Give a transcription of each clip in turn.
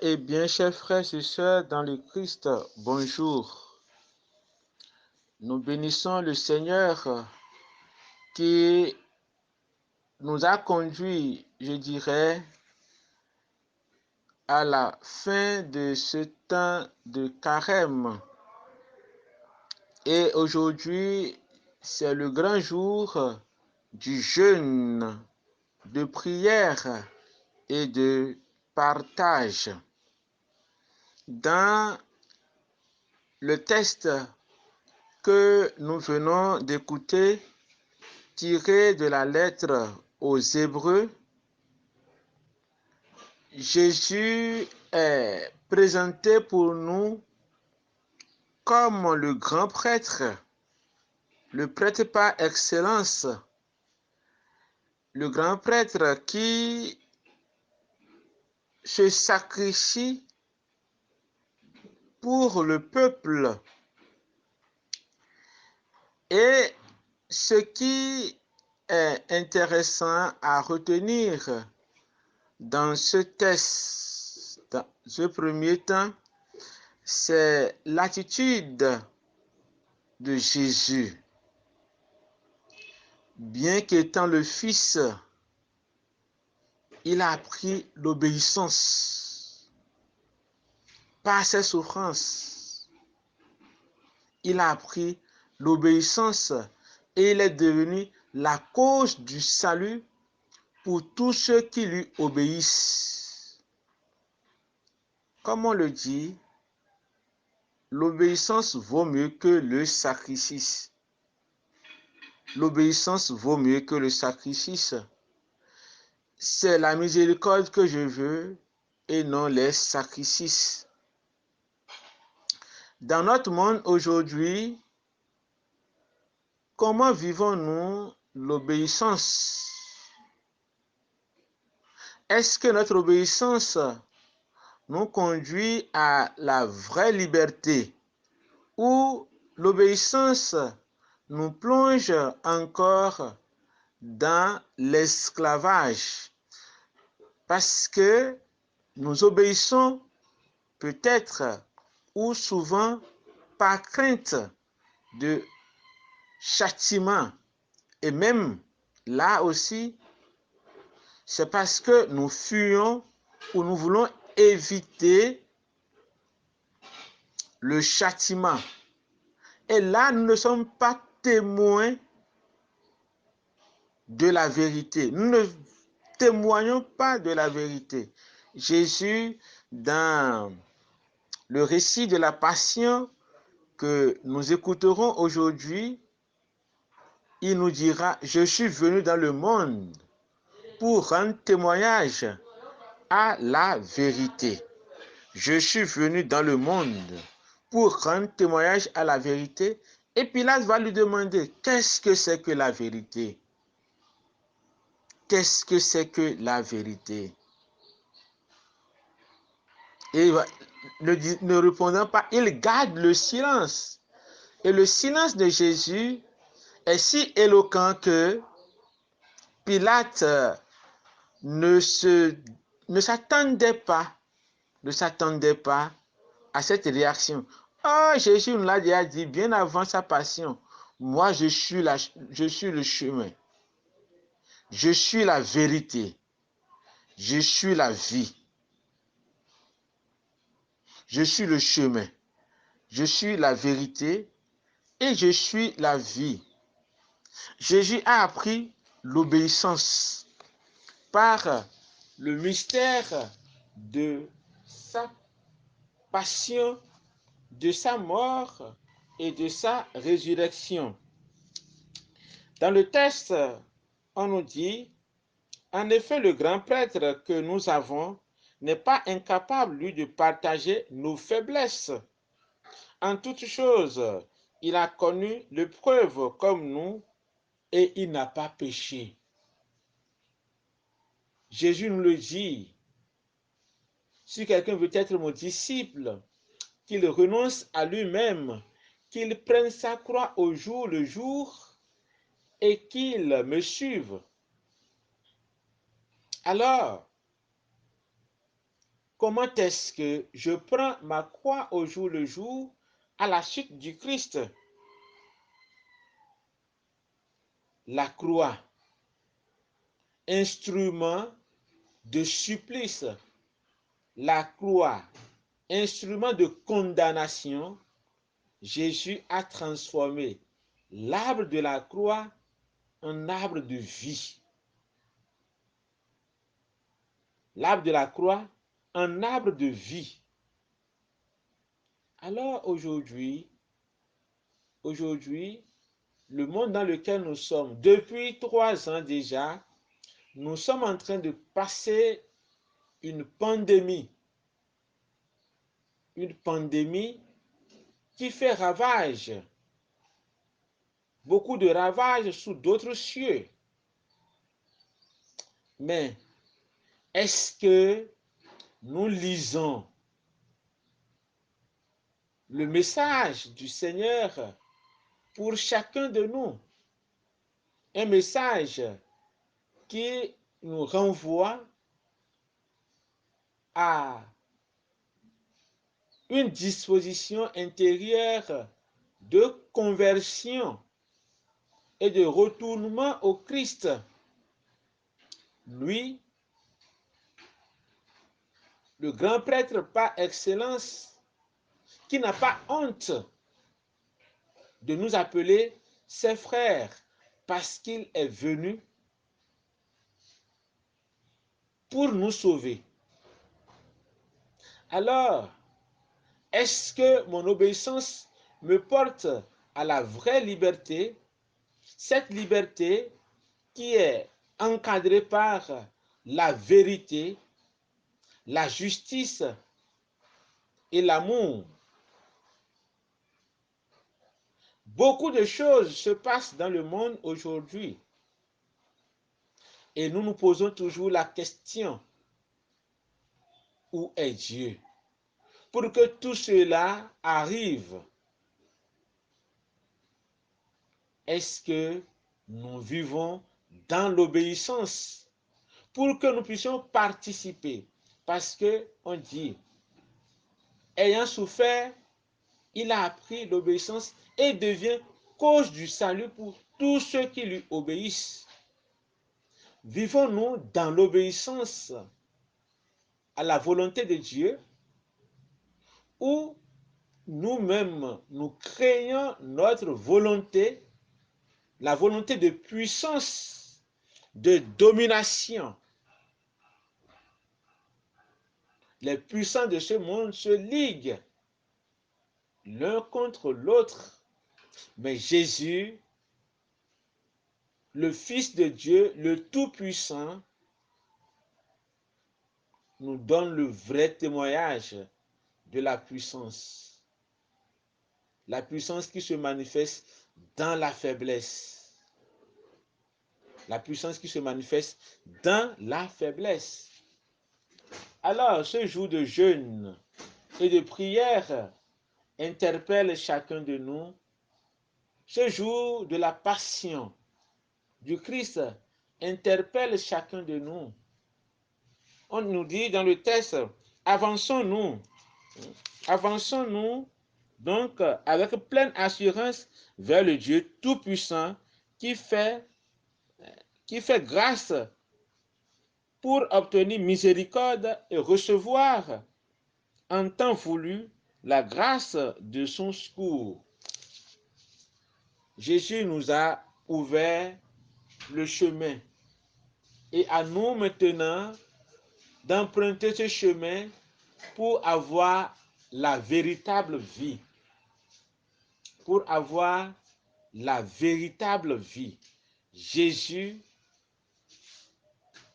Eh bien, chers frères et sœurs dans le Christ, bonjour. Nous bénissons le Seigneur qui nous a conduits, je dirais, à la fin de ce temps de carême. Et aujourd'hui, c'est le grand jour du jeûne, de prière et de partage. Dans le texte que nous venons d'écouter, tiré de la lettre aux Hébreux, Jésus est présenté pour nous comme le grand prêtre, le prêtre par excellence, le grand prêtre qui se sacrifie pour le peuple. Et ce qui est intéressant à retenir dans ce texte, dans ce premier temps, c'est l'attitude de Jésus. Bien qu'étant le Fils, il a appris l'obéissance par ses souffrances. Il a appris l'obéissance et il est devenu la cause du salut pour tous ceux qui lui obéissent. Comme on le dit, l'obéissance vaut mieux que le sacrifice. L'obéissance vaut mieux que le sacrifice. C'est la miséricorde que je veux et non les sacrifices. Dans notre monde aujourd'hui, comment vivons-nous l'obéissance? Est-ce que notre obéissance nous conduit à la vraie liberté ou l'obéissance nous plonge encore dans l'esclavage? Parce que nous obéissons peut-être ou souvent par crainte de châtiment. Et même là aussi, c'est parce que nous fuyons ou nous voulons éviter le châtiment. Et là, nous ne sommes pas témoins de la vérité. Nous ne témoignons pas de la vérité. Jésus, dans le récit de la Passion que nous écouterons aujourd'hui, il nous dira, je suis venu dans le monde pour rendre témoignage à la vérité. Je suis venu dans le monde pour rendre témoignage à la vérité. Et Pilate va lui demander, qu'est-ce que c'est que la vérité? Qu'est-ce que c'est que la vérité? Et ne répondant pas, il garde le silence. Et le silence de Jésus est si éloquent que Pilate ne s'attendait pas à cette réaction. Oh, Jésus nous l'a déjà dit bien avant sa passion. Moi, je suis le chemin. Je suis la vérité. Je suis la vie. Je suis le chemin. Je suis la vérité et je suis la vie. Jésus a appris l'obéissance par le mystère de sa passion, de sa mort et de sa résurrection. Dans le texte, on nous dit, en effet, le grand prêtre que nous avons n'est pas incapable, lui, de partager nos faiblesses. En toutes choses, il a connu l'épreuve comme nous et il n'a pas péché. Jésus nous le dit, si quelqu'un veut être mon disciple, qu'il renonce à lui-même, qu'il prenne sa croix au jour le jour et qu'il me suive. Alors, comment est-ce que je prends ma croix au jour le jour à la suite du Christ? La croix, instrument de supplice. La croix, instrument de condamnation. Jésus a transformé l'arbre de la croix en arbre de vie. L'arbre de la croix, un arbre de vie. Alors aujourd'hui, le monde dans lequel nous sommes, depuis 3 ans déjà, nous sommes en train de passer une pandémie qui fait ravage, beaucoup de ravages sous d'autres cieux. Mais est-ce que nous lisons le message du Seigneur pour chacun de nous? Un message qui nous renvoie à une disposition intérieure de conversion et de retournement au Christ. Lui, le grand prêtre par excellence, qui n'a pas honte de nous appeler ses frères, parce qu'il est venu pour nous sauver. Alors, est-ce que mon obéissance me porte à la vraie liberté, cette liberté qui est encadrée par la vérité, la justice et l'amour? Beaucoup de choses se passent dans le monde aujourd'hui et nous nous posons toujours la question, où est Dieu? Pour que tout cela arrive, est-ce que nous vivons dans l'obéissance pour que nous puissions participer? Parce que on dit, ayant souffert, il a appris l'obéissance et devient cause du salut pour tous ceux qui lui obéissent. Vivons-nous dans l'obéissance à la volonté de Dieu, ou nous-mêmes nous créons notre volonté, la volonté de puissance, de domination? Les puissants de ce monde se liguent l'un contre l'autre, mais Jésus, le Fils de Dieu, le Tout-Puissant, nous donne le vrai témoignage de la puissance. La puissance qui se manifeste dans la faiblesse. La puissance qui se manifeste dans la faiblesse. Alors, ce jour de jeûne et de prière interpelle chacun de nous. Ce jour de la passion du Christ interpelle chacun de nous. On nous dit dans le texte, avançons-nous donc avec pleine assurance vers le Dieu Tout-Puissant qui fait grâce pour obtenir miséricorde et recevoir en temps voulu la grâce de son secours. Jésus nous a ouvert le chemin et à nous maintenant d'emprunter ce chemin pour avoir la véritable vie. Pour avoir la véritable vie. Jésus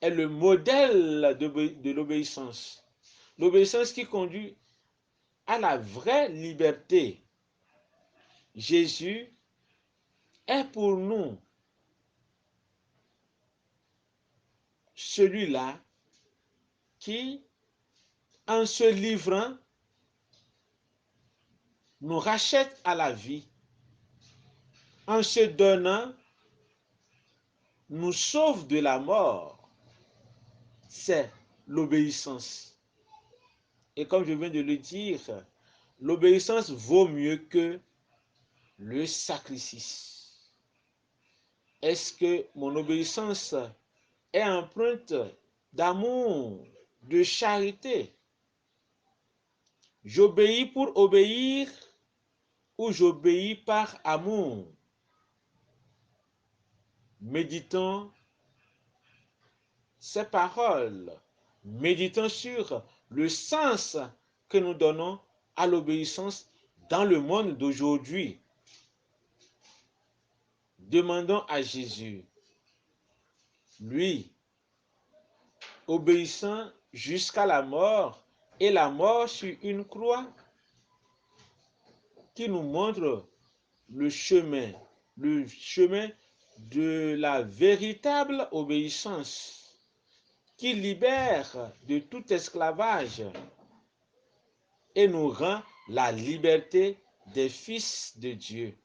est le modèle de l'obéissance. L'obéissance qui conduit à la vraie liberté. Jésus est pour nous celui-là qui, en se livrant, nous rachète à la vie. En se donnant, nous sauve de la mort. C'est l'obéissance. Et comme je viens de le dire, l'obéissance vaut mieux que le sacrifice. Est-ce que mon obéissance est empreinte d'amour, de charité? J'obéis pour obéir ou j'obéis par amour? Méditons ces paroles. Méditons sur le sens que nous donnons à l'obéissance dans le monde d'aujourd'hui. Demandons à Jésus, lui, obéissant jusqu'à la mort et la mort sur une croix, qui nous montre le chemin de la véritable obéissance, qui libère de tout esclavage et nous rend la liberté des fils de Dieu.